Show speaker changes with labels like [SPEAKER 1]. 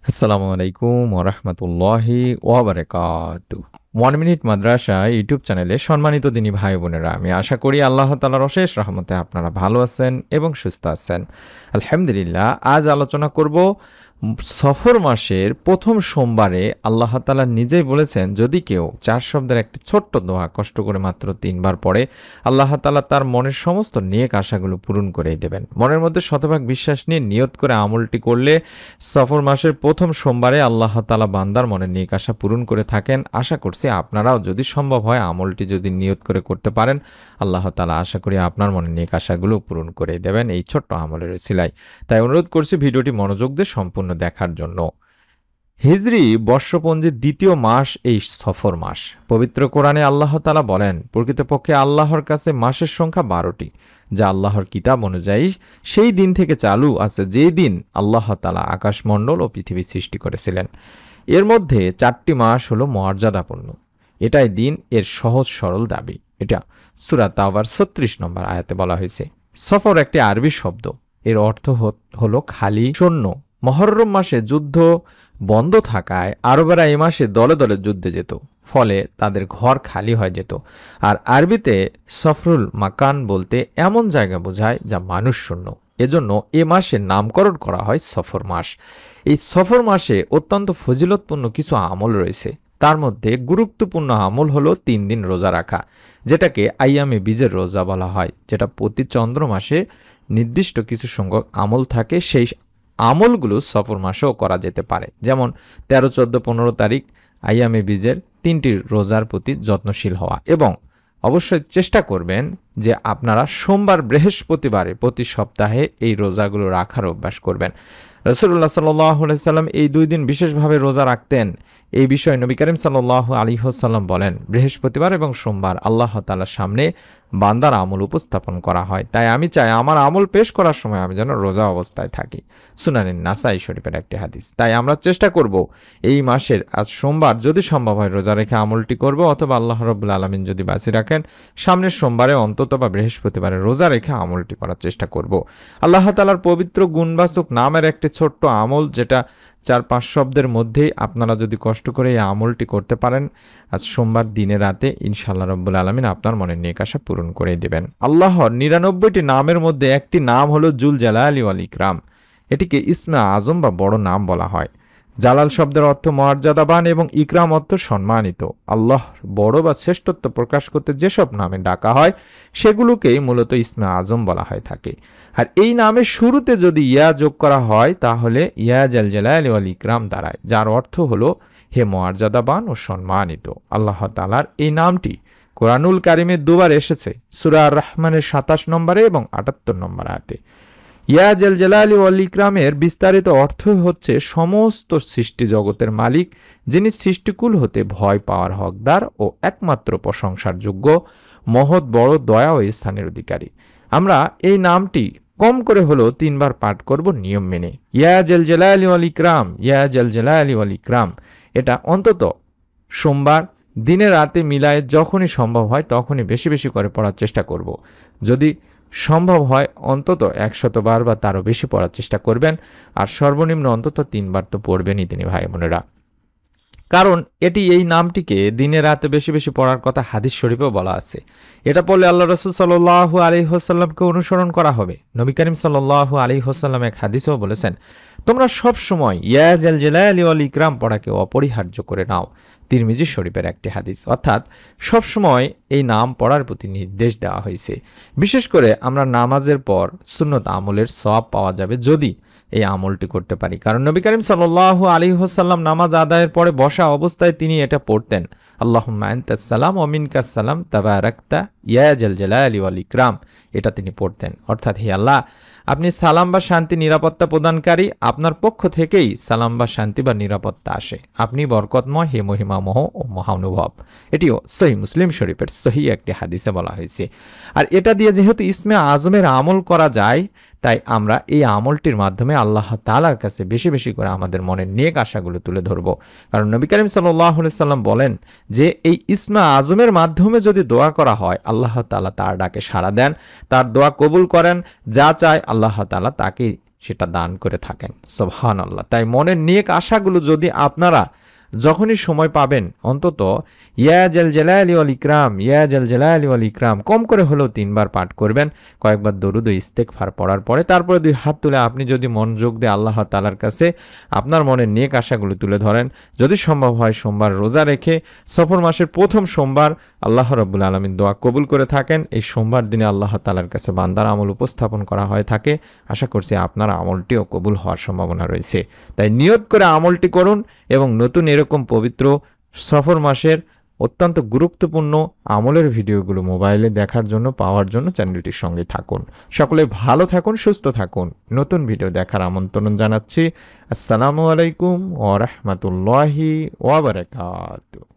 [SPEAKER 1] আসসালামু আলাইকুম ওরহমতুল্লাহি ওয়াবারাকাতু। 1 মিনিট মাদ্রাসা ইউটিউব চ্যানেলে সম্মানিত দিনী ভাই বোনেরা, আমি আশা করি আল্লাহ তাআলার অশেষ রহমতে আপনারা ভালো আছেন এবং সুস্থ আছেন। আলহামদুলিল্লাহ। আজ আলোচনা করব সফর মাসের প্রথম সোমবারে আল্লাহ তাআলা নিজেই বলেছেন, যদি কেউ 4 শব্দের একটি ছোট্ট দোয়া কষ্ট করে মাত্র 3 বার পড়ে, আল্লাহ তাআলা তার মনের সমস্ত নেক আশাগুলো পূরণ করেই দেবেন। মনের মধ্যে শতভাগ বিশ্বাস নিয়ে নিয়ত করে আমলটি করলে সফর মাসের প্রথম সোমবারে আল্লাহ তাআলা বান্দার মনের নেক আশা পূরণ করে থাকেন। আশা করছি আপনারাও যদি সম্ভব হয় আমলটি যদি নিয়ত করে করতে পারেন, আল্লাহ তাআলা আশা করি আপনার মনের নেক আশাগুলো পূরণ করে দেবেন এই ছোট্ট আমলের উসিলায়। তাই অনুরোধ করছি ভিডিওটি মনোযোগ দিয়ে সম্পূর্ণ দেখার জন্য। হিজরি বর্ষপঞ্জির দ্বিতীয় মাস এই সফর মাস। পবিত্র কোরআনে আল্লাহ তাআলা বলেন, প্রকৃতপক্ষে আল্লাহর কাছে মাসের সংখ্যা 12টি, যা আল্লাহর কিতাব অনুযায়ী সেই দিন থেকে চালু আছে যেই দিন আল্লাহ তাআলা আকাশমণ্ডল ও পৃথিবী সৃষ্টি করেছিলেন। এর মধ্যে 4টি মাস হলো মর্যাদাপূর্ণ। এটাই দিন এর সহজ সরল দাবি। এটা সূরা তাওবার 36 নম্বর আয়াতে বলা হয়েছে। সফর একটি আরবি শব্দ। এর অর্থ হলো খালি সৈন্য। মহররম মাসে যুদ্ধ বন্ধ থাকায় আরবেরা এই মাসে দলে দলে যুদ্ধে যেত, ফলে তাদের ঘর খালি হয়ে যেত। আর আরবিতে সফরুল মাকান বলতে এমন জায়গা বোঝায় যা মানুষ শূন্য। এজন্য এ মাসের নামকরণ করা হয় সফর মাস। এই সফর মাসে অত্যন্ত ফজিলতপূর্ণ কিছু আমল রয়েছে। তার মধ্যে গুরুত্বপূর্ণ আমল হলো 3 দিন রোজা রাখা, যেটাকে আইয়ামে বীজের রোজা বলা হয়, যেটা প্রতি চন্দ্র মাসে নির্দিষ্ট কিছু সংখ্যক আমল থাকে। সেই আমলগুলো সফর মাসেও করা যেতে পারে, যেমন 13, 14, 15 তারিখ আইয়ামে বীজের 3টি রোজার প্রতি যত্নশীল হওয়া। এবং অবশ্যই চেষ্টা করবেন যে আপনারা সোমবার বৃহস্পতিবারে প্রতি সপ্তাহে এই রোজাগুলো রাখার অভ্যাস করবেন। রাসূলুল্লাহ সাল্লাল্লাহু আলাইহি সাল্লাম এই 2 দিন বিশেষভাবে রোজা রাখতেন। এই বিষয়ে নবী করিম সাল্লাল্লাহু আলাইহি ওয়াসাল্লাম বলেন, বৃহস্পতিবার এবং সোমবার আল্লাহ তাআলার সামনে বান্দার আমল উপস্থাপন করা হয়। তাই আমি চাই আমার আমল পেশ করার সময় আমি যেন রোজা অবস্থায় থাকি। সুনানুন নাসাই শরীফের একটি হাদিস। তাই আমরা চেষ্টা করব এই মাসের আজ সোমবার যদি সম্ভব হয় রোজা রেখে আমলটি করব, অথবা আল্লাহ রাব্বুল আলামিন যদি বাঁচিয়ে রাখেন সামনের সোমবারে অন্তত বা বৃহস্পতিবারে রোজা রেখে আমলটি করার চেষ্টা করব। আল্লাহ তাআলার পবিত্র গুণবাচক নামের একটি ছোট্ট আমল, যেটা 4-5 শব্দের মধ্যেই আপনারা যদি কষ্ট করে এই আমলটি করতে পারেন আজ সোমবার দিনে রাতে, ইনশাআল্লাহ রাব্বুল আলামিন আপনার মনের নেক আশা পূরণ করে দেবেন। আল্লাহর 99টি নামের মধ্যে একটি নাম হলো জুল জালালি ওয়াল ইকরাম। এটিকে ইসমে আজম বা বড় নাম বলা হয়। জালাল শব্দের অর্থ মর্যাদাবান এবং ইকরাম অর্থ সম্মানিত। আল্লাহ বড় বা শ্রেষ্ঠত্ব প্রকাশ করতে যেসব নামে ডাকা হয় সেগুলোকেই মূলত ইসমে আজম বলা হয়ে থাকে। আর এই নামের শুরুতে যদি ইয়া যোগ করা হয় তাহলে ইয়া জাল জালালি ওয়াল ইকরাম দাঁড়ায়, যার অর্থ হলো হে মর্যাদাবান ও সম্মানিত। আল্লাহ তাআলার এই নামটি কোরআনুল কারিমে 2 বার এসেছে, সূরা আর রহমানের 27 নম্বরে এবং 78 নম্বর আয়াতে। ইয়া জাল জালালি ওয়াল ইকরামের বিস্তারিত অর্থ হচ্ছে সমস্ত সৃষ্টি জগতের মালিক, যিনি সৃষ্টিকুল হতে ভয় পাওয়ার হকদার ও একমাত্র প্রশংসার যোগ্য, মহৎ বড় দয়া ও স্থানের অধিকারী। আমরা এই নামটি কম করে হলেও 3 বার পাঠ করব নিয়ম মেনে। ইয়া জাল জালালি ওয়াল ইকরাম, ইয়া জাল জালালি ওয়াল ইকরাম। এটা অন্তত সোমবার দিনে রাতে মিলায় যখনই সম্ভব হয় তখনই বেশি বেশি করে পড়ার চেষ্টা করব। যদি সম্ভব হয় অন্তত 100 বার বা তারও বেশি পড়ার চেষ্টা করবেন। আর সর্বনিম্ন অন্তত 3 বার তো পড়বেনই তিনি ভাই বোনেরা, কারণ এটি এই নামটিকে দিনে রাতে বেশি বেশি পড়ার কথা হাদিস শরীফেও বলা আছে। এটা পড়লে আল্লাহ রাসূল সাল্লাল্লাহু আলাইহি ওয়াসাল্লামকে অনুসরণ করা হবে। নবী করিম সাল্লাল্লাহু আলাইহি ওয়াসাল্লাম এক হাদিসেও বলেছেন, তোমরা সব সময় ইয়া জাল জালালি ওয়াল ইকরাম পড়াকে অপরিহার্য করে নাও। তিরমিজি শরীফের একটি হাদিস। অর্থাৎ সব সময় এই নাম পড়ার প্রতি নির্দেশ দেওয়া হয়েছে। বিশেষ করে আমরা নামাজের পর সুন্নত আমলের সওয়াব পাওয়া যাবে যদি এই আমলটি করতে পারি। কারণ নবী করিম সাল্লাল্লাহু আলাইহি ওয়াসাল্লাম নামাজ আদায়ের পরে বসা অবস্থায় তিনি এটা পড়তেন, আল্লাহুম্মা আনতাস সালাম ওয়া মিনকাস সালাম তাবারাকতা ইয়া জাল জালালি ওয়াল ইকরাম। এটা তিনি পড়তেন। অর্থাৎ হে আল্লাহ, আপনি সালাম বা শান্তি নিরাপত্তা প্রদানকারী, আপনার পক্ষ থেকেই সালাম বা শান্তি বা নিরাপত্তা আসে, আপনি বরকতময় হে মহিমামহ ও মহানুভব। এটিও সহিহ মুসলিম শরীফের সহি একটি হাদিসে বলা হয়েছে। আর এটা দিয়ে যেহেতু ইসমে আজমের আমল করা যায়, তাই আমরা এই আমলটির মাধ্যমে আল্লাহ তাআলার কাছে বেশি বেশি করে আমাদের মনের নেক আশাগুলো তুলে ধরব। কারণ নবী করিম সাল্লাল্লাহু আলাইহি সাল্লাম বলেন যে এই ইসমে আজমের মাধ্যমে যদি দোয়া করা হয় আল্লাহ তাআলা তার ডাকে সাড়া দেন, তার দোয়া কবুল করেন, যা চায় আল্লাহ তাআলা তাকে সেটা দান করে থাকেন। সুবহানাল্লাহ। তাই মনের নেক আশাগুলো যদি আপনারা যখনই সময় পাবেন অন্তত ইয়া জাল জালালি ওয়াল ইকরাম, ইয়া জাল জালালি ওয়াল ইকরাম কম করে হলেও ৩ বার পাঠ করবেন। কয়েকবার দরুদ ও ইস্তেগফার পড়ার পরে তারপরে ২ হাত তুলে আপনি যদি মনোযোগ দিয়ে আল্লাহ তাআলার কাছে আপনার মনের নেক আশাগুলো তুলে ধরেন, যদি সম্ভব হয় সোমবার রোজা রেখে সফর মাসের প্রথম সোমবার আল্লাহ রাব্বুল আলামিন দোয়া কবুল করে থাকেন। এই সোমবার দিনে আল্লাহ তাআলার কাছে বান্দার আমল উপস্থাপন করা হয়ে থাকে। আশা করছি আপনার আমলটিও কবুল হওয়ার সম্ভাবনা রয়েছে। তাই নিয়ত করে আমলটি করুন এবং নতুন এরকম পবিত্র সফর মাসের অত্যন্ত গুরুত্বপূর্ণ আমলের ভিডিওগুলো মোবাইলে দেখার জন্য পাওয়ার জন্য চ্যানেলটির সঙ্গে থাকুন। সকলে ভালো থাকুন, সুস্থ থাকুন। নতুন ভিডিও দেখার আমন্ত্রণ জানাচ্ছি। আসসালামু আলাইকুম ওয়া রাহমাতুল্লাহি ওয়া বারাকাতুহু।